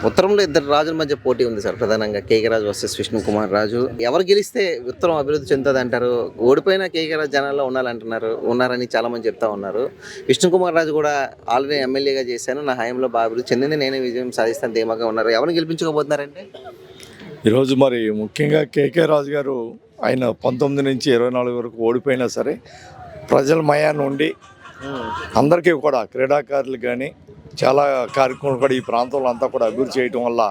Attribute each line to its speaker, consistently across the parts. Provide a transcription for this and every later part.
Speaker 1: ఉత్తరంలో ఇద్దరు రాజుల మధ్య పోటీ ఉంది సార్. ప్రధానంగా కేకే రాజు వర్సెస్ విష్ణు కుమార్ రాజు. ఎవరు గెలిస్తే ఉత్తరం అభివృద్ధి చెందుతుంది అంటారు? ఓడిపోయిన కేకే రాజు జనాల్లో ఉన్నారని చాలా మంది చెప్తా ఉన్నారు. విష్ణు కుమార్ రాజు కూడా ఆల్రెడీ ఎమ్మెల్యేగా చేశాను, నా హయాంలో బాగా అభివృద్ధి చెందింది, నేనే విజయం సాధిస్తాను ధీమాగా ఉన్నారు. ఎవరిని గెలిపించుకోబోతున్నారంటే
Speaker 2: ఈరోజు మరి ముఖ్యంగా కేకే రాజు గారు ఆయన 19 నుంచి 24 వరకు ఓడిపోయినా సరే ప్రజల మయాన్ని ఉండి అందరికీ కూడా క్రీడాకారులు కానీ చాలా కార్యక్రమాలు కూడా ఈ ప్రాంతంలో అంతా కూడా అభివృద్ధి చేయటం వల్ల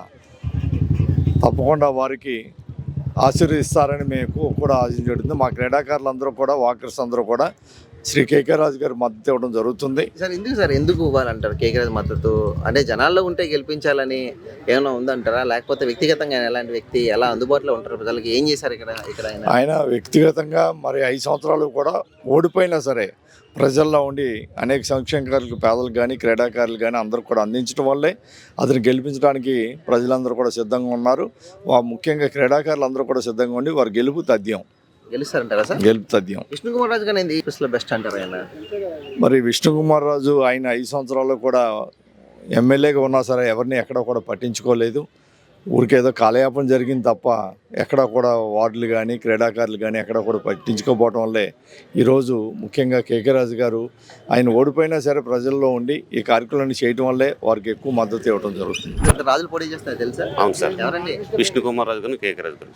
Speaker 2: తప్పకుండా వారికి ఆశీర్వదిస్తారని మేము కూడా ఆశించబడుతుంది. మా క్రీడాకారులందరూ కూడా వాకర్స్ అందరూ కూడా శ్రీ కేకే రాజు గారి మద్దతు ఇవ్వడం జరుగుతుంది.
Speaker 1: ఎందుకు ఇవ్వాలంటారు కేకే రాజు మద్దతు? అంటే జనాల్లో ఉంటే గెలిపించాలని ఏమైనా ఉందంటారా? లేకపోతే వ్యక్తిగతంగా ఎలాంటి వ్యక్తి, ఎలా అందుబాటులో ఉంటారు ప్రజలకి, ఏం చేశారు ఇక్కడ
Speaker 2: ఆయన వ్యక్తిగతంగా మరి 5 సంవత్సరాలు కూడా ఓడిపోయినా సరే ప్రజల్లో ఉండి అనేక సంక్షేమ పేదలకు కానీ క్రీడాకారులు కానీ అందరూ కూడా అందించడం వల్లే అతను గెలిపించడానికి ప్రజలందరూ కూడా సిద్ధంగా ఉన్నారు. ముఖ్యంగా క్రీడాకారులు అందరూ కూడా సిద్ధంగా ఉండి వారు గెలుపు తథ్యం.
Speaker 1: గెలుస్తారంటారా సార్?
Speaker 2: గెలుపు తథ్యం.
Speaker 1: విష్ణు కుమార్ రాజు కానీ బెస్ట్ అంటారు ఆయన.
Speaker 2: మరి విష్ణు కుమార్ రాజు ఆయన 5 సంవత్సరాల్లో కూడా ఎమ్మెల్యేగా ఉన్నా సరే ఎవరిని ఎక్కడ కూడా పట్టించుకోలేదు. ఊరికేదో కాలయాపన జరిగింది తప్ప ఎక్కడ కూడా వార్డులు కానీ క్రీడాకారులు కానీ ఎక్కడ కూడా పట్టించుకోకపోవడం వల్లే ఈరోజు ముఖ్యంగా కేకే రాజు గారు ఆయన ఓడిపోయినా సరే ప్రజల్లో ఉండి ఈ కార్యక్రమాన్ని చేయడం వల్లే వారికి ఎక్కువ మద్దతు ఇవ్వడం జరుగుతుంది.
Speaker 1: రాజులు పోటీ చేస్తారు తెలుసా?
Speaker 3: అవును సార్.
Speaker 1: ఎవరండి?
Speaker 3: విష్ణు కుమార్ రాజు గారు, కేకే రాజు గారు.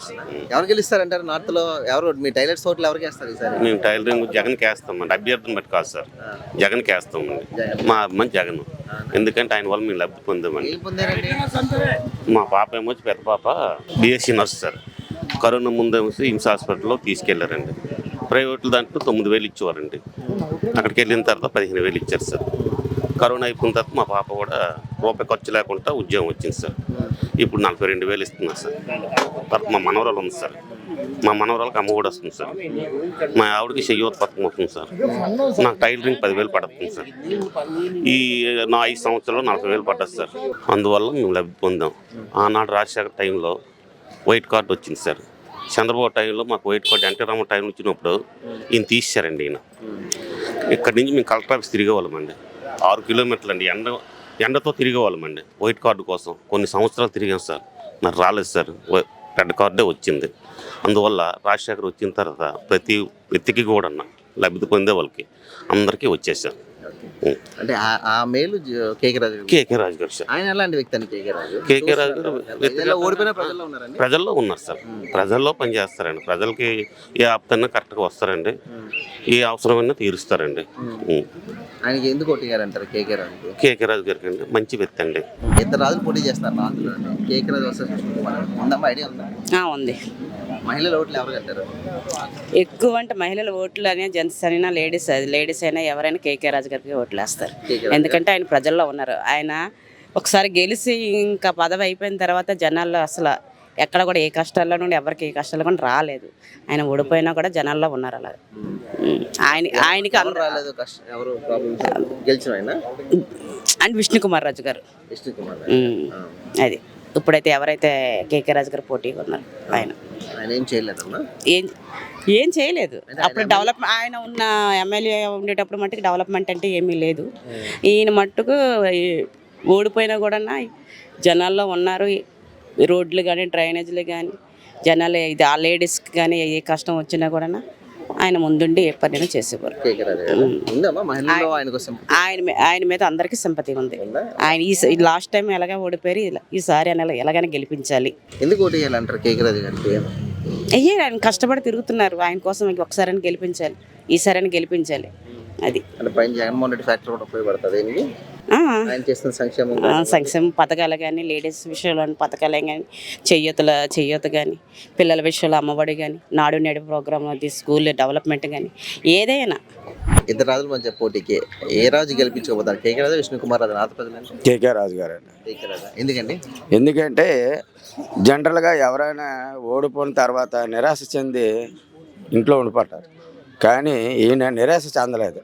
Speaker 1: ఎవరు గెలుస్తారంటారు నార్త్ లో? ఎవరు మీ టైలర్స్ ఓట్లు ఎవరికి వేస్తారు ఈసారి?
Speaker 3: మేము టైలరింగ్ జగన్కి వేస్తామండి. అభ్యర్థిని బట్టి కాదు సార్, జగన్కి వేస్తామండి. మా అమ్మాయి జగన్, ఎందుకంటే ఆయన వల్ల మేము లబ్ధి పొందామండి. మా పాప ఏమో పెద్ద పాప బిఎస్సీ నర్సు సార్. కరోనా ముందేమో హిమ్స్ హాస్పిటల్లో తీసుకెళ్లారండి. ప్రైవేట్లు దాంట్లో 9,000 ఇచ్చేవారండి. అక్కడికి వెళ్ళిన తర్వాత 15,000 ఇచ్చారు సార్. కరోనా అయిపోయిన తర్వాత మా పాప కూడా రూపాయి ఖర్చు లేకుండా ఉద్యోగం వచ్చింది సార్. ఇప్పుడు 42,000 ఇస్తున్నారు సార్. తర్వాత మా మనవరాలు ఉంది సార్. మా మనవరాలకు అమ్మ కూడా వస్తుంది సార్. మా ఆవిడకి చెయ్యోత పథకం వస్తుంది సార్. నాకు టైలరింగ్ 10,000 పడుతుంది సార్. ఈ నా 5 సంవత్సరాలు 40,000 పడ్డది సార్. అందువల్ల మేము లబ్ధి పొందాం. ఆనాడు రాజశేఖర్ టైంలో వైట్ కార్డు వచ్చింది సార్. చంద్రబాబు టైంలో మాకు white card, NT Rama Rao time వచ్చినప్పుడు ఈయన తీసేశారండి. ఈయన ఇక్కడి నుంచి మేము కలెక్టర్ ఆఫీస్ తిరిగేవాళ్ళమండి. 6 కిలోమీటర్లు అండి. ఎండతో తిరిగేవాళ్ళమండి వైట్ కార్డు కోసం. కొన్ని సంవత్సరాలు తిరిగాం సార్. నాకు రాలేదు సార్, రెడ్ కార్డే వచ్చింది. అందువల్ల రాజశేఖర్ వచ్చిన తర్వాత ప్రతి వ్యక్తికి కూడా లబ్ధి పొందే వాళ్ళకి అందరికీ వచ్చేసారు.
Speaker 1: అంటే ఆ మేలు కేకే రాజు
Speaker 3: గారు సార్.
Speaker 1: ఆయన ఎలాంటి వ్యక్తి అండి కేకే రాజు
Speaker 3: గారు?
Speaker 1: ఓడిపోయిన
Speaker 3: ప్రజల్లో ఉన్నారు సార్. ప్రజల్లో పనిచేస్తారండి. ప్రజలకి ఏ ఆప్తన్నా కరెక్ట్గా వస్తారండి. ఏ అవసరమైనా తీరుస్తారండి.
Speaker 1: ఆయనకి ఎందుకు ఓటిగారంటారు కేకే రాజు?
Speaker 3: కేకే రాజు గారికి అండి మంచి వ్యక్తి అండి.
Speaker 1: ఇద్దరు రాజులు పోటీ చేస్తారు నార్త్లో. కేకే రాజు వర్సెస్ విష్ణు కుమార్. ఉందమ్మా, ఐడియా ఉందా?
Speaker 4: ఉంది.
Speaker 1: మహిళల ఓట్లు ఎవరు కట్టారు
Speaker 4: ఎక్కువ? అంటే మహిళల ఓట్లు అనే జెంట్స్ అయినా లేడీస్ అయినా ఎవరైనా కేకే రాజు గారికి ఓట్లు వేస్తారు. ఎందుకంటే ఆయన ప్రజల్లో ఉన్నారు. ఆయన ఒకసారి గెలిచి ఇంకా పదవి అయిపోయిన తర్వాత జనాల్లో అసలు ఎక్కడ కూడా ఏ కష్టాల్లో నుండి ఎవరికి ఏ కష్టాలు కూడా రాలేదు. ఆయన ఓడిపోయినా కూడా జనాల్లో ఉన్నారు. అలా ఆయనకి
Speaker 1: రాలేదు. ఎవరు గెలిచిన ఆయన
Speaker 4: అండ్ విష్ణు కుమార్ రాజు గారు. అది ఇప్పుడైతే ఎవరైతే కేకే రాజు గారు పోటీగా ఉన్నారు ఆయన ఏం చేయలేదు. అప్పుడు డెవలప్మెంట్ ఆయన ఉన్న ఎమ్మెల్యే ఉండేటప్పుడు మట్టుకు డెవలప్మెంట్ అంటే ఏమీ లేదు. ఈయన మట్టుకు ఓడిపోయినా కూడా జనాల్లో ఉన్నారు. రోడ్లు కానీ డ్రైనేజీలు కానీ జనాలు ఇది ఆ లేడీస్కి కానీ ఏ కష్టం వచ్చినా కూడా ఆయన ముందుండి ఏ పని చేసేవారు. ఆయన మీద అందరికీ సింపతి ఉంది. ఆయన ఈ లాస్ట్ టైం ఎలాగ ఓడిపోయారు, ఈసారి ఆయన ఎలాగైనా గెలిపించాలి.
Speaker 1: ఎందుకు ఓటు చేయాలంటారు కేకే రాజు గారికి?
Speaker 4: ఆయన కష్టపడి తిరుగుతున్నారు. ఆయన కోసం ఒకసారి గెలిపించాలి, ఈసారి గెలిపించాలి. అది
Speaker 1: జగన్మోహన్ రెడ్డి ఫ్యాక్టరీ కూడా ఉపయోగపడుతుంది.
Speaker 4: సంక్షేమ పథకాలు కానీ లేడీస్ విషయంలో పథకాలే కానీ చెయ్యొత కానీ పిల్లల విషయంలో అమ్మఒడి కానీ నాడు నేడు ప్రోగ్రామ్ అది స్కూల్ డెవలప్మెంట్ కానీ ఏదైనా.
Speaker 1: ఇద్దరు రాజుల మధ్య పోటీకి ఏ రాజు గెలిపించుకోబోతారు? కేకే రాజు, విష్ణు కుమార్ రాజు? నాతో ప్రజలు
Speaker 5: కేకే రాజు గారు.
Speaker 1: ఎందుకండి?
Speaker 5: ఎందుకంటే జనరల్గా ఎవరైనా ఓడిపోయిన తర్వాత నిరాశ చెంది ఇంట్లో ఉండిపోతారు. కానీ ఈయన నిరాశ చెందలేదు.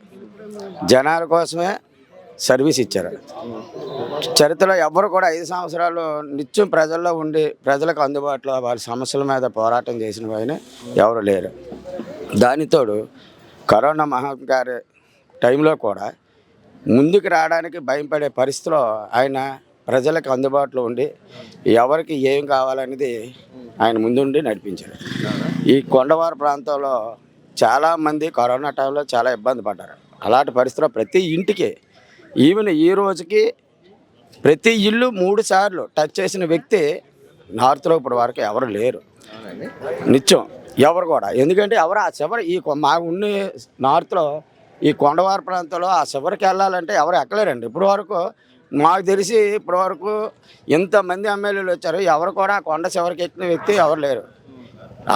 Speaker 5: జనాల కోసమే సర్వీస్ ఇచ్చారు. చరిత్రలో ఎవరు కూడా 5 సంవత్సరాలు నిత్యం ప్రజల్లో ఉండి ప్రజలకు అందుబాటులో వాళ్ళ సమస్యల మీద పోరాటం చేసిన ఆయన ఎవరు లేరు. దానితోడు కరోనా మహమ్మారి టైంలో కూడా ముందుకు రావడానికి భయపడే పరిస్థితిలో ఆయన ప్రజలకు అందుబాటులో ఉండి ఎవరికి ఏం కావాలనేది ఆయన ముందుండి నడిపించారు. ఈ కొండవారి ప్రాంతంలో చాలామంది కరోనా టైంలో చాలా ఇబ్బంది పడ్డారు. అలాంటి పరిస్థితిలో ప్రతి ఇంటికి ఈవెన్ ఈ రోజుకి ప్రతి ఇల్లు 3 సార్లు టచ్ చేసిన వ్యక్తి నార్త్లో ఇప్పటి వరకు ఎవరు లేరు. నిత్యం ఎవరు కూడా, ఎందుకంటే ఎవరు ఆ చివరి మా ఉన్న నార్త్లో ఈ కొండవారి ప్రాంతంలో ఆ చివరికి వెళ్ళాలంటే ఎవరు ఎక్కలేరండి. ఇప్పటి వరకు మాకు తెలిసి ఇప్పటి వరకు ఇంతమంది ఎమ్మెల్యేలు వచ్చారు, ఎవరు కూడా ఆ కొండ చివరికి ఎక్కిన వ్యక్తి ఎవరు లేరు.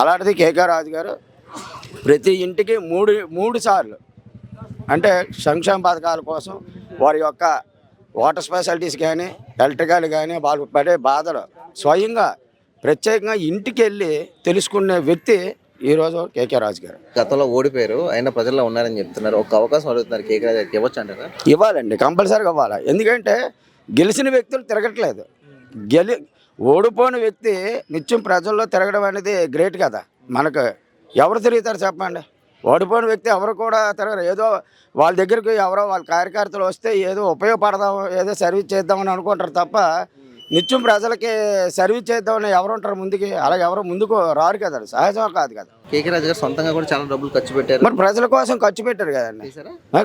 Speaker 5: అలాంటిది కేకే రాజు గారు ప్రతి ఇంటికి మూడు సార్లు అంటే సంక్షేమ పథకాల కోసం వారి యొక్క వాటర్ స్పెషాలిటీస్ కానీ ఎలక్ట్రికల్ కానీ వాళ్ళు పడే బాధలు స్వయంగా ప్రత్యేకంగా ఇంటికి వెళ్ళి తెలుసుకునే వ్యక్తి ఈరోజు కేకే రాజు గారు.
Speaker 1: గతంలో ఓడిపోయారు, అయినా ప్రజల్లో ఉన్నారని చెప్తున్నారు. ఒక అవకాశం అడుగుతున్నారు, కేకే రాజు గారికి ఇవ్వచ్చు అంటారా?
Speaker 5: ఇవ్వాలండి, కంపల్సరీగా ఇవ్వాలి. ఎందుకంటే గెలిచిన వ్యక్తులు తిరగట్లేదు. ఓడిపోయిన వ్యక్తి నిత్యం ప్రజల్లో తిరగడం అనేది గ్రేట్ కదా. మనకు ఎవరు తిరుగుతారు చెప్పండి? ఓడిపోయిన వ్యక్తి ఎవరు కూడా తిరగరు. ఏదో వాళ్ళ దగ్గరికి ఎవరో వాళ్ళ కార్యకర్తలు వస్తే ఏదో ఉపయోగపడదాం, ఏదో సర్వీస్ చేద్దామని అనుకుంటారు తప్ప నిత్యం ప్రజలకి సర్వీస్ చేద్దామని ఎవరు ఉంటారు ముందుకి? అలాగే ఎవరు ముందుకు రారు కదా, సహజం కాదు కదా.
Speaker 1: కేకే రాజు గారు సొంతంగా కూడా చాలా డబ్బులు ఖర్చు పెట్టారు.
Speaker 5: మరి ప్రజల కోసం ఖర్చు పెట్టారు కదండి,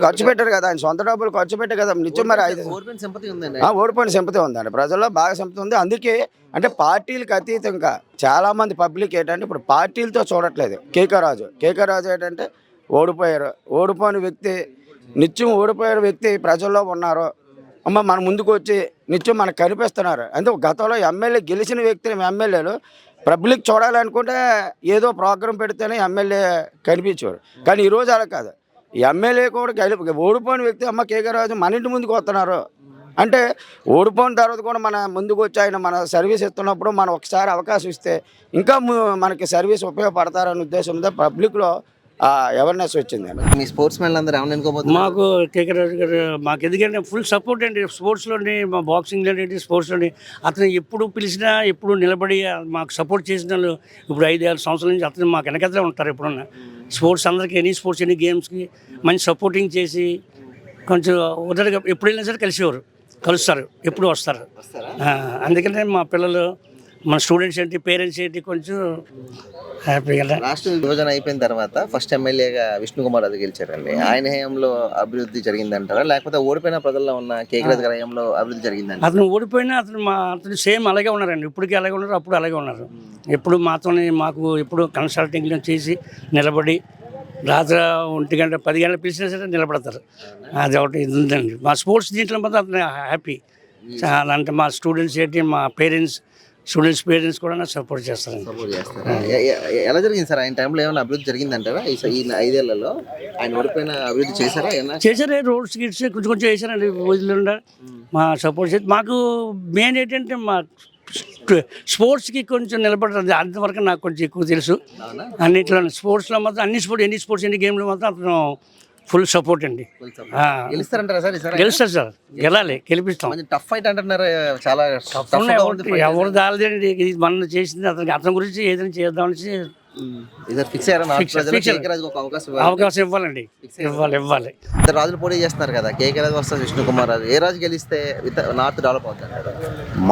Speaker 5: ఖర్చు పెట్టారు కదా, ఆయన సొంత డబ్బులు ఖర్చు పెట్టారు కదా నిత్యం. మరి
Speaker 1: ఓడిపోయిన సింపతి ఉందండి,
Speaker 5: ఓడిపోయిన సింపతి ఉందండి, ప్రజల్లో బాగా సింపతి ఉంది. అందుకే అంటే పార్టీలకు అతీతంగా చాలామంది పబ్లిక్ ఏంటంటే ఇప్పుడు పార్టీలతో చూడట్లేదు. కేకే రాజు ఏంటంటే ఓడిపోయిన వ్యక్తి, నిత్యం ఓడిపోయిన వ్యక్తి ప్రజల్లో ఉన్నారు. అమ్మ మన ముందుకు వచ్చి నిత్యం మనకు కనిపిస్తున్నారు. అందుకే గతంలో ఎమ్మెల్యే గెలిచిన వ్యక్తిని ఎమ్మెల్యేలు పబ్లిక్ చూడాలనుకుంటే ఏదో ప్రోగ్రాం పెడితేనే ఎమ్మెల్యే కనిపించేవారు. కానీ ఈరోజు అలా కాదు, ఎమ్మెల్యే కూడా ఓడిపోయిన వ్యక్తి అమ్మ కేకే రాజు మన ఇంటి ముందుకు వస్తున్నారు అంటే ఓడిపోయిన తర్వాత కూడా మన ముందుకు వచ్చి ఆయన మన సర్వీస్ ఇస్తున్నప్పుడు మనం ఒకసారి అవకాశం ఇస్తే ఇంకా మనకి సర్వీస్ ఉపయోగపడతారనే ఉద్దేశంతో పబ్లిక్లో అవేర్నెస్ వచ్చిందండి.
Speaker 1: మీ స్పోర్ట్స్ మెన్ అందరూ ఏమని అనుకోబోతున్నారు?
Speaker 6: మాకు కేకే రాజు గారు మాకు ఎందుకంటే ఫుల్ సపోర్ట్ అండి. స్పోర్ట్స్లోని మా బాక్సింగ్లో ఏంటి, స్పోర్ట్స్లోని అతను ఎప్పుడు పిలిచినా ఎప్పుడు నిలబడి మాకు సపోర్ట్ చేసిన వాళ్ళు ఇప్పుడు 5-6 సంవత్సరాల నుంచి అతను మాకు వెనకతలే ఉంటారు. ఎప్పుడున్నా స్పోర్ట్స్ అందరికీ ఎనీ స్పోర్ట్స్ ఎనీ గేమ్స్కి మంచి సపోర్టింగ్ చేసి కొంచెం ఉదరగా ఎప్పుడు వెళ్ళినా సరే కలుస్తారు, ఎప్పుడు వస్తారు. అందుకనే మా పిల్లలు మన స్టూడెంట్స్ ఏంటి, పేరెంట్స్ ఏంటి కొంచెం హ్యాపీగా.
Speaker 1: రాష్ట్ర విభజన అయిపోయిన తర్వాత ఫస్ట్ ఎమ్మెల్యేగా విష్ణుకుమార్ రాజు గెలిచారండి. ఆయన హయాంలో అభివృద్ధి జరిగిందంటారా, లేకపోతే ఓడిపోయిన ప్రజల్లో ఉన్న కేకే రాజు గారి హయాంలో అభివృద్ధి జరిగిందంట?
Speaker 6: అతను ఓడిపోయినా అతను సేమ్ అలాగే ఉన్నారండి. ఇప్పటికీ అలాగే ఉన్నారు, అప్పుడు అలాగే ఉన్నారు. ఎప్పుడు మాకు ఎప్పుడు కన్సల్టింగ్లో చేసి నిలబడి రాత్రి 1 గంట 10 గంటలు పిలిచినా సరే నిలబడతారు. అది ఒకటి ఇది ఉందండి. మా స్పోర్ట్స్ దీంట్లో మాత్రం అతను హ్యాపీ చాలా. అంటే మా స్టూడెంట్స్ ఏంటి, మా పేరెంట్స్ కూడా నాకు సపోర్ట్ చేస్తారండి.
Speaker 1: ఎలా జరిగింది సార్ ఆయన టైంలో? ఏమైనా అభివృద్ధి జరిగిందంటారా ఈ 5 ఏళ్లలో? ఆయన ఓడిపోయిన అభివృద్ధి చేశారా?
Speaker 6: చేశారే, రోడ్స్ గిట్స్ కొంచెం చేశారండి. వదిలిండ మా సపోర్ట్ చేసి మాకు మెయిన్ ఏంటంటే మా స్పోర్ట్స్కి కొంచెం నిలబడుతుంది. అంతవరకు నాకు కొంచెం ఎక్కువ తెలుసు. అన్నిట్లో స్పోర్ట్స్లో మాత్రం ఎన్ని స్పోర్ట్స్ ఎన్ని గేమ్లో మాత్రం అతను ఫుల్ సపోర్ట్ అండి.
Speaker 1: గెలుస్తారంటారా సార్?
Speaker 6: గెలుస్తారు సార్, గెలిపిస్తాం.
Speaker 1: టఫ్ ఫైట్ అంటున్నారు, చాలా
Speaker 6: ఎవరు దాలేదండి. ఇది మనం చేసింది అతని గురించి ఏదైనా చేద్దామని అవకాశం ఇవ్వాలండి. ఇవ్వాలి.
Speaker 1: ఇద్దరు రాజులు పోటీ చేస్తున్నారు కదా, కేకే రాజు వర్సెస్ విష్ణుకుమార్ రాజు. ఏ రాజు గెలిస్తే నార్త్ డెవలప్ అవుతుంది?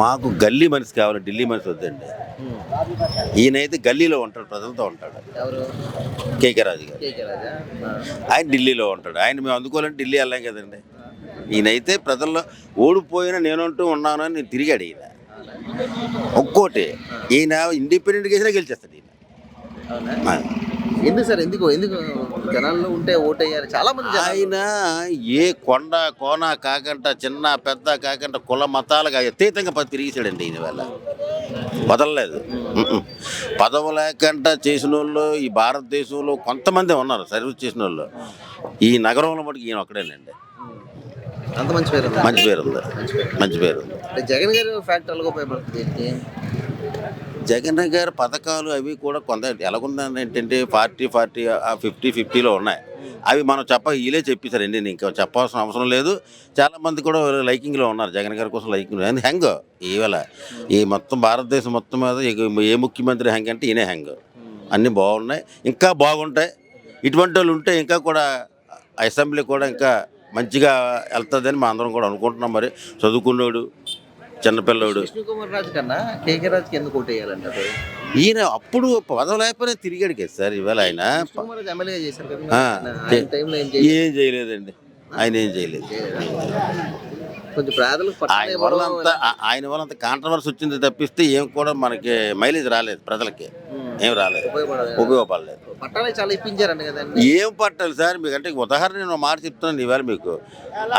Speaker 7: మాకు గల్లీ మనిషి కావాలి, ఢిల్లీ మనిషి వద్దండి. ఈయనైతే గల్లీలో ఉంటాడు, ప్రజలతో ఉంటాడు.
Speaker 1: ఎవరు?
Speaker 7: కేకే రాజు గారు. ఆయన ఢిల్లీలో ఉంటాడు. ఆయన మేము అందుకోవాలంటే ఢిల్లీ వెళ్ళాం కదండి. ఈయనైతే ప్రజల్లో ఓడిపోయినా నేనంటూ ఉన్నాను అని నేను తిరిగి అడిగిన. ఒక్కోటి ఈయన ఇండిపెండెంట్గా వేసినా గెలిచేస్తాడు. ఈయన
Speaker 1: ఎందుకు సార్, ఎందుకు జనాల్లో ఉంటే ఓటేయాలి చాలా మంది.
Speaker 7: ఆయన ఏ కొండ కోన కాకుండా చిన్న పెద్ద కాకుండా కుల మతాలుగా అతీతంగా తిరిగిసాడండి. ఈయన వల్ల వదలలేదు. పదవి లేకుండా చేసిన వాళ్ళు ఈ భారతదేశంలో కొంతమంది ఉన్నారు సర్వీస్ చేసిన వాళ్ళు. ఈ నగరంలో మటుకు ఈయన ఒక్కడేనండి.
Speaker 1: అంత మంచి పేరు ఉంది.
Speaker 7: మంచి పేరు ఉంది.
Speaker 1: జగన్ గారు ఫ్యాక్టరీలకు ఉపయోగపడుతుంది.
Speaker 7: జగన్ గారి పథకాలు అవి కూడా కొంత ఎలాగుందని ఏంటంటే 40 50-50లో ఉన్నాయి. అవి మనం వీళ్ళే చెప్పేశారండి, ఇంకా చెప్పాల్సిన అవసరం లేదు. చాలామంది కూడా లైకింగ్లో ఉన్నారు జగన్ గారి కోసం. లైకింగ్ హెంగ్ ఈవేళ ఈ మొత్తం భారతదేశం మొత్తం మీద ఏ ముఖ్యమంత్రి హెంగ్ అంటే ఈయనే హెంగ్. అన్నీ బాగున్నాయి, ఇంకా బాగుంటాయి. ఇటువంటి వాళ్ళు ఉంటే ఇంకా కూడా అసెంబ్లీ కూడా ఇంకా మంచిగా వెళ్తుందని మా అందరం కూడా అనుకుంటున్నాం. మరి చదువుకున్నాడు, చిన్నపిల్లడు.
Speaker 1: విష్ణు కుమార్ రాజు కన్నా కేకే రాజుకి ఎందుకు ఓటు వేయాలంటారు?
Speaker 7: ఈయన అప్పుడు పదవి లేకపోయినా తిరిగాడు కదా సార్. ఇవాళ ఆయన
Speaker 1: విష్ణు కుమార్ రాజు ఎమ్మెల్యే చేశారు కదా,
Speaker 7: ఆ,
Speaker 1: ఆయన టైంలో ఏం చేయలేదు.
Speaker 7: ఏం చేయలేదండి, ఆయన ఏం చేయలేదు.
Speaker 1: కొంచెం పేదలకు
Speaker 7: ఆయన వల్ల అంత కాంట్రవర్సీ వచ్చింది తప్పిస్తే ఏం కూడా మనకి మైలేజ్ రాలేదు, ప్రజలకి ఏం రాలేదు, ఉపయోగపడలేదు.
Speaker 1: పట్టాలే చాలా ఇప్పించారండి కదండి.
Speaker 7: ఏం పట్టాలి సార్ మీకు అంటే ఉదాహరణ నేను మాట చెప్తున్నాను ఇవాళ మీకు.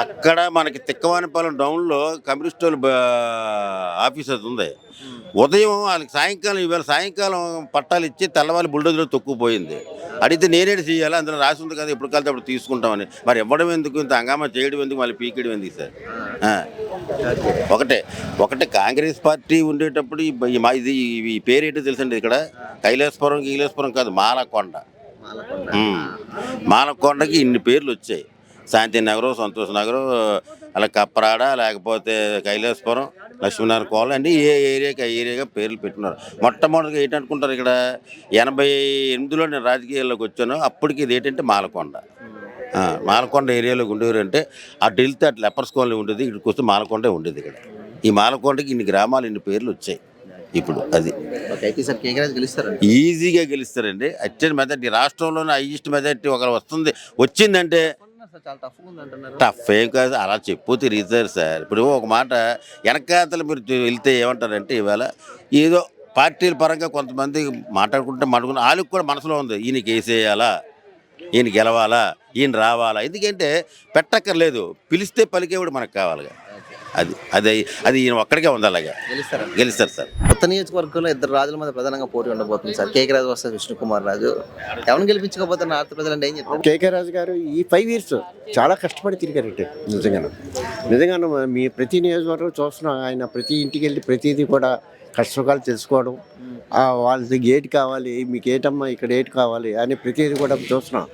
Speaker 7: అక్కడ మనకి తిక్కవానిపాలెం డౌన్లో కమ్యూనిస్ట్ వాళ్ళ ఆఫీస్ అది ఉంది. ఉదయం వాళ్ళకి సాయంకాలం, ఇవాళ సాయంకాలం పట్టాలు ఇచ్చి తెల్లవాళ్ళు బుల్డోజర్లో తొక్కుపోయింది. అడిగితే నేనేది చేయాలి, అందులో రాసి ఉంది కదా ఎప్పుడు కలితే అప్పుడు తీసుకుంటామని. మరి ఇవ్వడం ఎందుకు, ఇంత హంగామా చేయడం ఎందుకు, మళ్ళీ పీకేయడం ఎందుకు సార్? ఒకటే కాంగ్రెస్ పార్టీ ఉండేటప్పుడు ఇది ఈ పేరేంటో తెలుసండి, ఇక్కడ కైలాసపురం కాదు, మాలకొండ. మాలకొండకి ఇన్ని పేర్లు వచ్చాయి. శాంతి నగరం, సంతోష్ నగరం, అలా కప్పరాడ, లేకపోతే కైలాసపురం, లక్ష్మీనారాయణ కోలం అండి. ఏ ఏరియాగా పేర్లు పెట్టినారు. మొట్టమొదటిగా ఏంటనుకుంటారు, ఇక్కడ 88లో నేను రాజకీయాల్లోకి వచ్చాను. అప్పటికి ఇది ఏంటంటే మాలకొండ. మాలకొండ ఏరియాలోకి ఉండేవారు అంటే అటు వెళ్తే అటు లెపర్స్ కాలనీ ఉండేది, ఇక్కడికి వస్తే మాలకొండే ఉండేది. ఇక్కడ ఈ మాలకొండకి ఇన్ని గ్రామాలు, ఇన్ని పేర్లు వచ్చాయి. ఇప్పుడు అది ఈజీగా గెలుస్తారండి. అత్యంత మెజార్టీ, రాష్ట్రంలోనే హైయెస్ట్ మెజార్టీ ఒకరు వచ్చిందంటే టఫ్ ఏం కాదు, అలా చెప్పు తిరుగుతారు సార్. ఇప్పుడు ఒక మాట వెనకాతలు మీరు వెళ్తే ఏమంటారంటే, ఇవాళ ఏదో పార్టీల పరంగా కొంతమంది మాట్లాడుకుంటే వాళ్ళకి కూడా మనసులో ఉంది, ఈయనకి వేసేయాలా, ఈయన గెలవాలా, ఈయన రావాలా. ఎందుకంటే పెట్టక్కర్లేదు, పిలిస్తే పలికేవాడు మనకు కావాలి. అది ఈయన ఒక్కడికే ఉంది. అలాగే గెలుస్తారు సార్.
Speaker 1: కొత్త నియోజకవర్గంలో ఇద్దరు రాజుల మధ్య ప్రధానంగా పోటీ ఉండబోతుంది సార్. కేకే రాజు వర్సెస్ విష్ణు కుమార్ రాజు. ఎవరిని గెలిపించకపోతే నార్త్ ప్రజలు ఏం చెప్తారు?
Speaker 8: కేకే రాజు గారు ఈ 5 years చాలా కష్టపడి తిరిగారంటే నిజంగాను మీ ప్రతి నియోజకవర్గం చూస్తున్నాం. ఆయన ప్రతి ఇంటికి వెళ్ళి ప్రతిదీ కూడా కష్టసుఖాలు తెలుసుకోవడం, వాళ్ళకి ఏటి కావాలి, మీకు ఏటమ్మా ఇక్కడ ఏటి కావాలి అని ప్రతిదీ కూడా చూస్తున్నాం.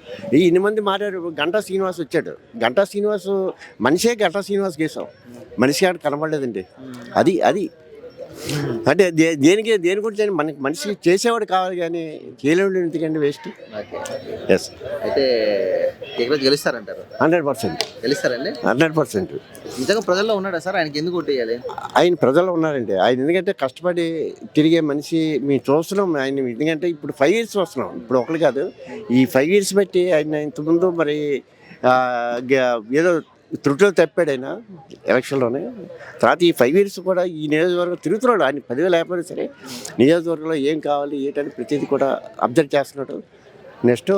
Speaker 8: ఇన్ని మంది మాట్లాడారు. గంటా శ్రీనివాస్ వచ్చాడు. గంటా శ్రీనివాస్ మనిషే గంటా శ్రీనివాస్ గేసాం, మనిషి ఆడ కనబడలేదండి. అది అంటే దేని గురించి మనకి మనిషి చేసేవాడు కావాలి కానీ చేయలేడు ఎందుకండి, వేస్ట్. ఎస్,
Speaker 1: అయితే కేకే రాజు గెలుస్తారంటారు?
Speaker 8: 100%
Speaker 1: గెలుస్తారండి.
Speaker 8: 100%.
Speaker 1: నిజంగా ప్రజల్లో ఉన్నాడా సార్? ఆయనకి ఎందుకు ఓటు వేయాలి?
Speaker 8: ఆయన ప్రజల్లో ఉన్నారండి. ఆయన ఎందుకంటే కష్టపడి తిరిగే మనిషి. మేము చూస్తున్నాం ఆయన. ఎందుకంటే ఇప్పుడు 5 years వస్తున్నాం, ఇప్పుడు ఒకటి కాదు, ఈ 5 years బట్టి ఆయన ఇంతకుముందు మరి ఏదో త్రుటిలో తప్పాడు ఆయన ఎలక్షన్లోనే. తర్వాత ఈ 5 years కూడా ఈ నియోజకవర్గం తిరుగుతున్నాడు. ఆయన 10,000 లేకపోయినా సరే నియోజకవర్గంలో ఏం కావాలి ఏంటని ప్రతిదీ కూడా అబ్జర్వ్ చేస్తున్నాడు. నెక్స్ట్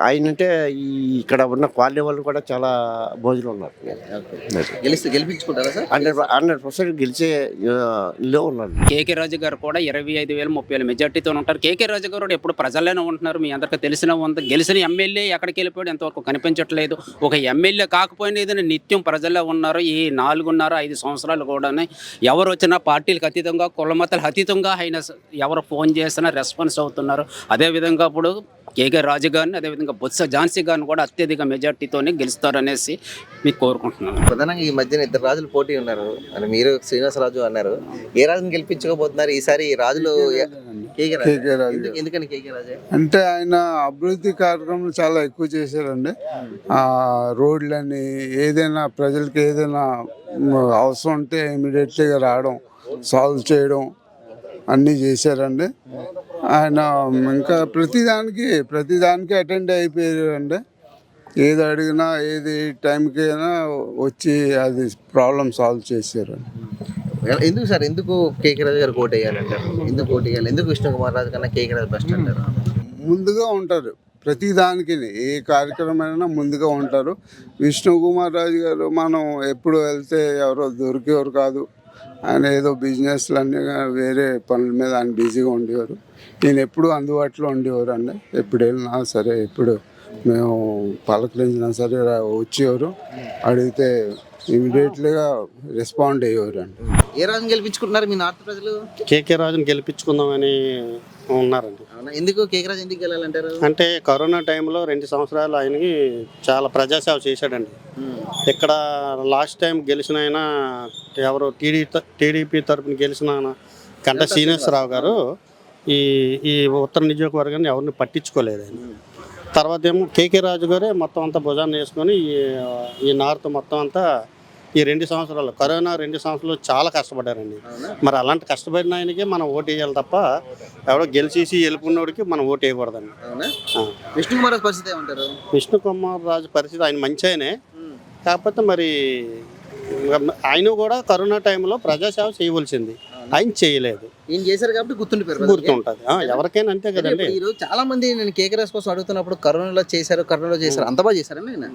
Speaker 8: ఆయన అంటే ఇక్కడ ఉన్న కాలనీ వాళ్ళు కూడా చాలా భోజనం ఉన్నారు.
Speaker 1: గెలిపించుకుంటారా సార్?
Speaker 8: 100% గెలిచేలో ఉన్నారు.
Speaker 9: కేకే రాజు గారు కూడా 25,000 30,000 మెజార్టీతో ఉంటారు. కేకే రాజు గారు కూడా ఎప్పుడు ప్రజల్లోనే ఉంటున్నారు. మీ అందరికీ తెలిసిన గెలిచిన ఎమ్మెల్యే ఎక్కడికి వెళ్ళిపోయాడు ఎంతవరకు కనిపించట్లేదు. ఒక ఎమ్మెల్యే కాకపోయినా ఏదైనా నిత్యం ప్రజల్లో ఉన్నారు. ఈ 4.5 సంవత్సరాలు కూడా ఎవరు వచ్చినా పార్టీలకు అతీతంగా, కులమతాలకు అతీతంగా ఆయన ఎవరు ఫోన్ చేసినా రెస్పాన్స్ అవుతున్నారు. అదేవిధంగా ఇప్పుడు కేకే రాజు గారిని, అదేవిధంగా బొత్స ఝాన్సీ గారిని కూడా అత్యధిక మెజార్టీతోనే గెలుస్తారనేసి మీకు కోరుకుంటున్నాను.
Speaker 1: ప్రధానంగా ఈ మధ్యన ఇద్దరు రాజులు పోటీ ఉన్నారు అని మీరు శ్రీనివాసరాజు అన్నారు. ఏ రాజుని గెలిపించకపోతున్నారు ఈసారి? రాజులు కేకే రాజు. ఎందుకని కేకే రాజు
Speaker 10: అంటే ఆయన అభివృద్ధి కార్యక్రమాలు చాలా ఎక్కువ చేశారండి. రోడ్లని ఏదైనా ప్రజలకి ఏదైనా అవసరం ఉంటే ఇమీడియట్లీగా రావడం, సాల్వ్ చేయడం అన్నీ చేశారండి. ఆయన ఇంకా ప్రతిదానికి అటెండ్ అయిపోయారండి. ఏది అడిగినా ఏది టైంకి అయినా వచ్చి అది ప్రాబ్లం సాల్వ్ చేశారండి.
Speaker 1: ఎందుకు సార్, ఎందుకు కేకే రాజు గారు ఓటు వేయాలంటారు? ఎందుకు ఓటు వేయాలి? ఎందుకు విష్ణు కుమార్ రాజు కన్నా కేకే రాజు బెస్ట్ అంటారు?
Speaker 10: ముందుగా ఉంటారు ప్రతిదానికి, ఏ కార్యక్రమమైనా ముందుగా ఉంటారు. విష్ణు కుమార్ రాజు గారు మనం ఎప్పుడు వెళ్తే ఎవరో దొరికేవారు కాదు. ఆయన ఏదో బిజినెస్లు అన్నీ వేరే పనుల మీద ఆయన బిజీగా ఉండేవారు. ఈయన ఎప్పుడు అందుబాటులో ఉండేవారు అండి. ఎప్పుడు వెళ్ళినా సరే, ఎప్పుడు మేము పలకరించినా సరే వచ్చేవారు. అడిగితే ఇమీడియట్లీగా రెస్పాండ్ అయ్యేవారు అండి.
Speaker 1: ఏ రాజుని గెలిపించుకుంటున్నారు మీ నార్త్ ప్రజలు?
Speaker 11: కేకే రాజుని గెలిపించుకుందామని ఉన్నారండి.
Speaker 1: ఎందుకు కేకే రాజు ఎందుకు గెలాలంటారు?
Speaker 11: అంటే కరోనా టైంలో 2 సంవత్సరాలు ఆయనకి చాలా ప్రజాసేవ చేశాడండి. ఇక్కడ లాస్ట్ టైం గెలిచిన ఆయన ఎవరు టీడీపీ తరఫున గెలిచిన గంటా శ్రీనివాసరావు గారు ఈ ఉత్తర నియోజకవర్గాన్ని ఎవరిని పట్టించుకోలేదు ఆయన. తర్వాత ఏమో కేకే రాజు గారే మొత్తం అంతా భుజాన్ని వేసుకొని ఈ నార్త్ మొత్తం అంతా ఈ 2 సంవత్సరాలు కరోనా 2 సంవత్సరాలు చాలా కష్టపడ్డారండి. మరి అలాంటి కష్టపడిన ఆయనకి మనం ఓటు వేయాలి తప్ప ఎవడో గెలిచేసి వెళ్ళిపోయినోడికి మనం ఓటు వేయకూడదండి.
Speaker 1: అవునా? విష్ణు కుమార్ రాజు పరిస్థితి ఏమంటారు?
Speaker 11: విష్ణు కుమార్ రాజు పరిస్థితి ఆయన మంచి ఆయనే, కాకపోతే మరి ఆయన కూడా కరోనా టైంలో ప్రజాసేవ చేయవలసింది, ఆయన చేయలేదు.
Speaker 1: ఈయన చేశారు కాబట్టి గుర్తుండిపోయారు.
Speaker 11: గుర్తుంటుంది ఎవరికైనా అంతే కదండి.
Speaker 1: ఈ రోజు చాలా మంది నేను కేకే రాజు కోసం అడుగుతున్నప్పుడు కరోనాలో చేశారు అంత బాగా చేశారని ఆయన.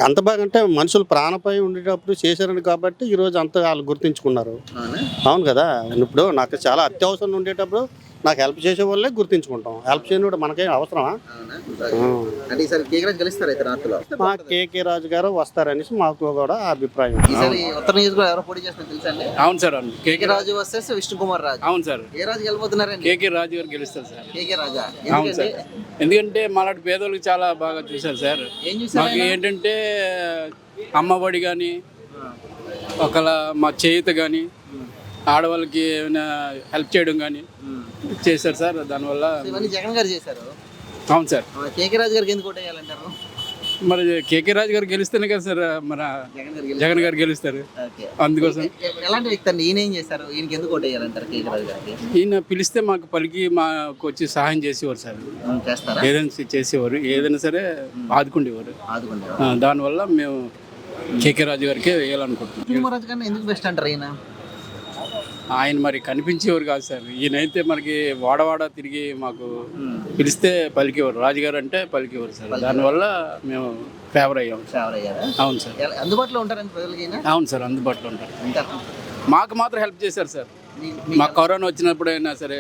Speaker 11: అంత బాగా అంటే మనుషులు ప్రాణపై ఉండేటప్పుడు చేశారని కాబట్టి ఈరోజు అంత వాళ్ళు గుర్తించుకున్నారు. అవును కదా, ఇప్పుడు నాకు చాలా అత్యవసరం ఉండేటప్పుడు నాకు హెల్ప్ చేసే వాళ్ళే గుర్తించుకుంటాం. హెల్ప్ చేయడం మనకేం అవసరమా?
Speaker 1: అంటే ఈసారి కేకే రాజు గెలుస్తారు అయితే నార్త్లో.
Speaker 11: మా కేకే రాజు గారు వస్తారనేసి మాకు కూడా అభిప్రాయం.
Speaker 1: ఈసారి ఉత్తర నియోజకవర్గం ఎవరో పోటీ చేస్తారు తెలుసా అండి?
Speaker 6: అవును సార్, అవును.
Speaker 1: కేకే రాజు వర్సెస్ విష్ణు కుమార్ రాజు.
Speaker 6: అవును సార్.
Speaker 1: ఏ రాజు గెలబోతున్నారండి?
Speaker 6: కేకే రాజు గారు గెలుస్తారు సార్.
Speaker 1: కేకే రాజా?
Speaker 6: అవును సార్. ఎందుకంటే మాలాంటి పేదోళ్ళకి చాలా బాగా చూశారు సార్.
Speaker 1: ఏం చూసారు?
Speaker 6: మాకు ఏంటంటే అమ్మఒడి కానీ, ఒకళ్ళ మా చేయూత కానీ, ఆడవాళ్ళకి ఏమైనా హెల్ప్ చేయడం కానీ చేశారు సార్. దానివల్ల
Speaker 1: ఇవన్నీ జగన్ గారు చేశారు.
Speaker 6: అవును సార్.
Speaker 1: కేకే రాజు గారికి ఎందుకు ఓటు వేయాలంటారు?
Speaker 6: మరి కేకే రాజు గారు గెలుస్తేనే కదా సార్ మన జగన్ గారు గెలుస్తారు. అందుకోసం
Speaker 1: ఎలాంటి వ్యక్తి అండి ఈయన? ఏం చేశారు? ఈయనకి ఎందుకు ఓటు వేయాలంటారు కేకే రాజు గారికి?
Speaker 6: ఈయన పిలిస్తే మాకు పలికి మాకు వచ్చి సహాయం చేసేవారు సార్.
Speaker 1: చేస్తారా?
Speaker 6: ఏదైనా చేసేవారు, ఏదైనా సరే ఆదుకుండేవారు. దానివల్ల మేము కేకే రాజు గారికి వేయాలనుకుంటున్నాం.
Speaker 1: విష్ణు కుమార్ రాజు గారిని ఎందుకు బెస్ట్ అంటారు ఈయన?
Speaker 6: ఆయన మరి కనిపించేవారు కాదు సార్. ఈయనైతే మనకి వాడవాడ తిరిగి మాకు పిలిస్తే పలికేవారు. రాజుగారు అంటే పలికేవారు సార్. దానివల్ల మేము ఫేవర్ అయ్యాం. అవును సార్.
Speaker 1: అందుబాటులో ఉంటారని ప్రజలకి ఈయన?
Speaker 6: అవును సార్, అందుబాటులో ఉంటారు. మాకు మాత్రం హెల్ప్ చేశారు సార్. మాకు కరోనా వచ్చినప్పుడైనా సరే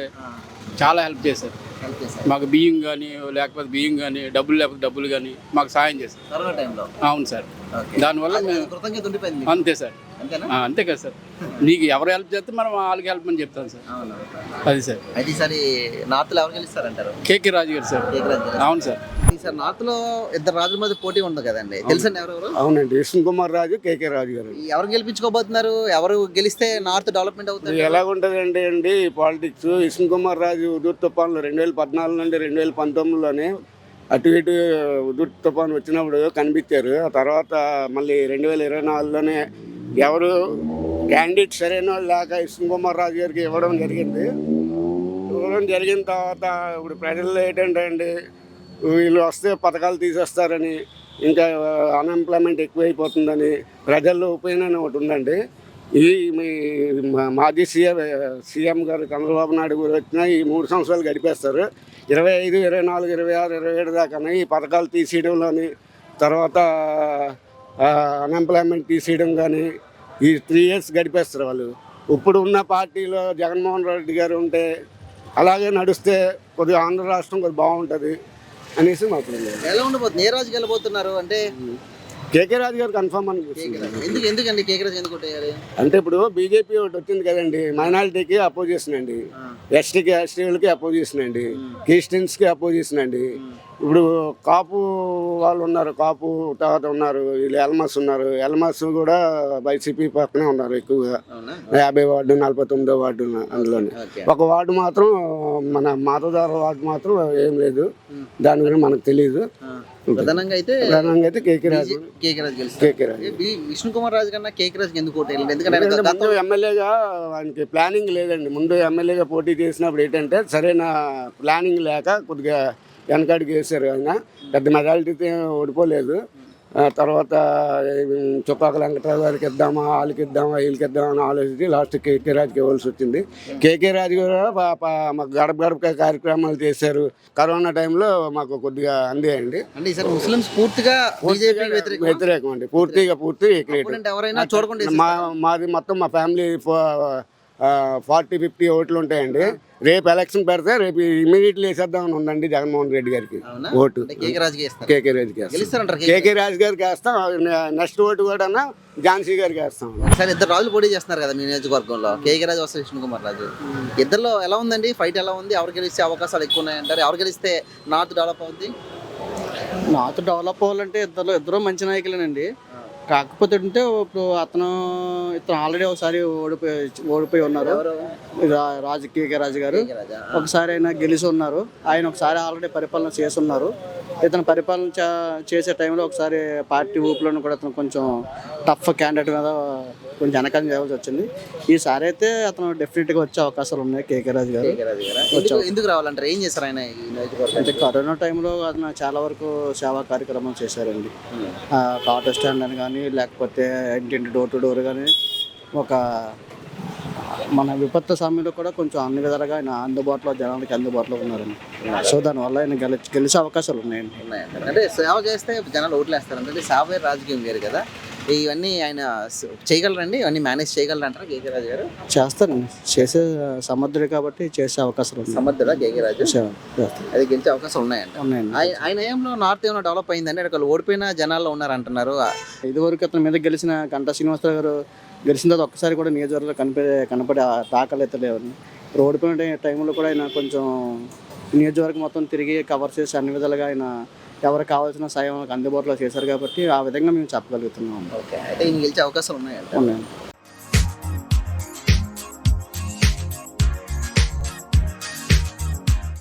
Speaker 6: చాలా హెల్ప్ చేశారు. మాకు బియ్యం కానీ, లేకపోతే బియ్యం కానీ, డబ్బులు లేకపోతే డబ్బులు కానీ మాకు సాయం చేశారు
Speaker 1: కరోనా టైంలో.
Speaker 6: అవును సార్. దానివల్ల మేము
Speaker 1: కృతజ్ఞత ఉండిపోయింది.
Speaker 6: అంతే సార్. అంతే కదా సార్. నీకు ఎవరు హెల్ప్ చేస్తే మనం వాళ్ళకి హెల్ప్ అని చెప్తాను సార్. అది సార్.
Speaker 1: అయితే ఈసారి నార్త్లో ఎవరు గెలుస్తారంటారు?
Speaker 6: కేకే రాజు గారు సార్. అవును సార్.
Speaker 1: ఈసారి నార్త్లో ఇద్దరు రాజుల మధ్య పోటీ ఉంది కదండి, తెలుసండి ఎవరెవరు?
Speaker 5: అవునండి, విష్ణు కుమార్ రాజు, కేకే రాజు గారు.
Speaker 1: ఎవరు గెలిపించుకోబోతున్నారు? ఎవరు గెలిస్తే నార్త్ డెవలప్మెంట్ అవుతుంది?
Speaker 5: ఎలాగుంటుందండి అండి పాలిటిక్స్? విష్ణు కుమార్ రాజు ఉదూర్ తుఫాన్లు 2014 నుండి 2019లోనే అటు ఇటు ఉదూర్ తుఫాన్ వచ్చినప్పుడు కనిపించారు. ఆ తర్వాత మళ్ళీ 2024లోనే ఎవరు క్యాండిడేట్ సరైన వాళ్ళు లేక విష్ణు కుమార్ రాజు గారికి ఇవ్వడం జరిగింది. జరిగిన తర్వాత ఇప్పుడు ప్రజల్లో ఏంటంటే అండి, వీళ్ళు వస్తే పథకాలు తీసేస్తారని, ఇంకా అన్ఎంప్లాయ్మెంట్ ఎక్కువైపోతుందని ప్రజల్లో ఒపీనియన్ ఒకటి ఉందండి. ఈ మీ మాజీ సీఎం గారు చంద్రబాబు నాయుడు గారు వచ్చిన ఈ 3 సంవత్సరాలు గడిపేస్తారు. 25, 24, 26, 27 దాకా ఈ పథకాలు తీసేయడంలోని, తర్వాత అన్ఎంప్లాయ్మెంట్ తీసేయడం కానీ ఈ 3 years గడిపేస్తారు వాళ్ళు. ఇప్పుడు ఉన్న పార్టీలో జగన్మోహన్ రెడ్డి గారు ఉంటే అలాగే నడిస్తే కొద్దిగా ఆంధ్ర రాష్ట్రం కొద్దిగా బాగుంటుంది అనేసి మాకు.
Speaker 1: ఎలా ఉండబోతుంది? ఏ రాజు గెలబోతున్నారు అంటే?
Speaker 5: కేకే రాజు గారు కన్ఫర్మ్ అని.
Speaker 1: ఎందుకండి కేకే రాజు ఎందుకు ఓటు వేయాలి?
Speaker 5: అంటే ఇప్పుడు బీజేపీ ఒకటి వచ్చింది కదండి, మైనారిటీకి అపోజిషన్ అండి, ఎస్టీలకి అపోజిషన్ అండి, క్రిస్టియన్స్కి అపోజిషన్ అండి. ఇప్పుడు కాపు వాళ్ళు ఉన్నారు, కాపు తర్వాత ఉన్నారు, వీళ్ళు ఎల్మస్ ఉన్నారు. ఎల్మస్ కూడా వైసీపీ పక్కనే ఉన్నారు ఎక్కువగా. 50 వార్డు, 49వ వార్డు అందులోనే. ఒక వార్డు మాత్రం మన మాతదార వార్డు మాత్రం ఏం లేదు, దాని గురించి మనకు తెలియదు.
Speaker 1: ప్రధానంగా అయితే
Speaker 5: కేకే రాజు.
Speaker 1: విష్ణు కుమార్ రాజు కన్నా కేకే రాజుకి ఎందుకు ఓటు వేయాలి?
Speaker 5: ఎందుకంటే ముందు ఎమ్మెల్యేగా ఆయనకి ప్లానింగ్ లేదండి. ముందు ఎమ్మెల్యేగా పోటీ చేసినప్పుడు ఏంటంటే సరైన ప్లానింగ్ లేక కొద్దిగా వెనకాడికి వేశారు. ఆయన పెద్ద మెజారిటీతో ఓడిపోలేదు. తర్వాత చుక్కాక వెంకటరావు గారికి ఇద్దామా, వాళ్ళకి ఇద్దామా, వీళ్ళకి ఇద్దామా అని ఆలోచించి లాస్ట్ కేకే రాజుకి ఇవ్వాల్సి వచ్చింది. కేకే రాజు గారు మాకు గడప గడప కార్యక్రమాలు చేశారు. కరోనా టైంలో మాకు కొద్దిగా అందేయండి.
Speaker 1: అంటే ఈసారి ముస్లిమ్స్ పూర్తిగా
Speaker 5: వ్యతిరేకం అండి, పూర్తి
Speaker 1: ఎవరైనా చూడకుండా.
Speaker 5: మాది మొత్తం మా ఫ్యామిలీ 40-50 ఓట్లు ఉంటాయండి. రేపు ఎలక్షన్ పెడితే రేపు ఇమీడియట్లీ వేసేద్దామని ఉందండి జగన్మోహన్ రెడ్డి గారికి ఓటు. కేకే రాజుకి కేకే రాజు గారికి వేస్తాం. నెక్స్ట్ ఓటు కూడా ఝాన్సీ గారికి వేస్తాం.
Speaker 1: సరే, ఇద్దరు రాజులు పోటీ చేస్తున్నారు కదా మీ నియోజకవర్గంలో, కేకే రాజు వస్తే విష్ణు కుమార్ రాజు. ఇద్దరిలో ఎలా ఉందండి ఫైట్? ఎలా ఉంది? ఎవరు గెలిస్తే అవకాశాలు ఎక్కువ ఉన్నాయంటారు? ఎవరు గెలిస్తే నార్త్ డెవలప్ అవుతుంది?
Speaker 11: నార్త్ డెవలప్ అవ్వాలంటే ఇద్దరు మంచి నాయకులేనండి. కాకపోతే అంటే ఇప్పుడు ఇతను ఆల్రెడీ ఒకసారి ఓడిపోయి ఉన్నారు. కేకే రాజు గారు ఒకసారి ఆయన గెలిచి ఉన్నారు. ఆయన ఒకసారి ఆల్రెడీ పరిపాలన చేస్తున్నారు. ఇతను పరిపాలన చేసే టైంలో ఒకసారి పార్టీ ఊపులను కూడా అతను కొంచెం టఫ్ క్యాండిడేట్ మీద కొంచెం వెనకాల చేయాల్సి వచ్చింది. ఈసారి అయితే అతను డెఫినెట్గా వచ్చే అవకాశాలు ఉన్నాయి కేకే రాజు గారు.
Speaker 1: ఎందుకు రావాలంటారు? ఏం చేస్తారు ఆయన ఈ నియోజకవర్గం?
Speaker 11: అంటే కరోనా టైంలో అతను చాలా వరకు సేవా కార్యక్రమాలు చేశారండి. ఆటో స్టాండ్ అని కానీ లేకపోతే ఇంటింటి డోర్ టు డోర్ కానీ ఒక మన విపత్తు సమయంలో కూడా కొంచెం అన్ని విధాలుగా ఆయన అందుబాటులో జనాలకి అందుబాటులో ఉన్నారండి. సో దానివల్ల ఆయన గెలిచే అవకాశాలు ఉన్నాయండి.
Speaker 1: అంటే సేవ చేస్తే జనాలు ఓట్లు వేస్తారు. అంటే సేవ రాజకీయం వేరు కదా. ఇవన్నీ ఆయన చేయగలరండి, ఇవన్నీ మేనేజ్ చేయగలరు అంటారా కేకే రాజు గారు?
Speaker 11: చేస్తారండి, చేసే సమర్థుడు కాబట్టి చేసే అవకాశాలు ఉన్నాయి.
Speaker 1: సమర్థుడా కేకే రాజు? అది గెలిచే అవకాశాలు ఉన్నాయండి.
Speaker 11: ఉన్నాయండి.
Speaker 1: ఆయన ఏమో నార్త్ ఏమైనా డెవలప్ అయిందండి. అక్కడ ఓడిపోయిన జనాల్లో ఉన్నారు అంటున్నారు.
Speaker 11: ఇదివరకు అతని మీద గెలిచిన గంటా శ్రీనివాసరావు గారు గెలిచిన తర్వాత ఒక్కసారి కూడా నియోజకవర్గంలో కనపడే దాఖలు అయితే లేవండి. ఓడిపోయిన టైంలో కూడా ఆయన కొంచెం నియోజకవర్గం మొత్తం తిరిగి కవర్ చేసి అన్ని విధాలుగా ఆయన ఎవరికి కావాల్సిన సాయం అందుబాటులో చేశారు కాబట్టి ఆ విధంగా మేము చెప్పగలుగుతున్నాం.
Speaker 1: ఓకే, అయితే ఈయన గెలిచే అవకాశాలు ఉన్నాయండి.
Speaker 11: ఉన్నాయండి.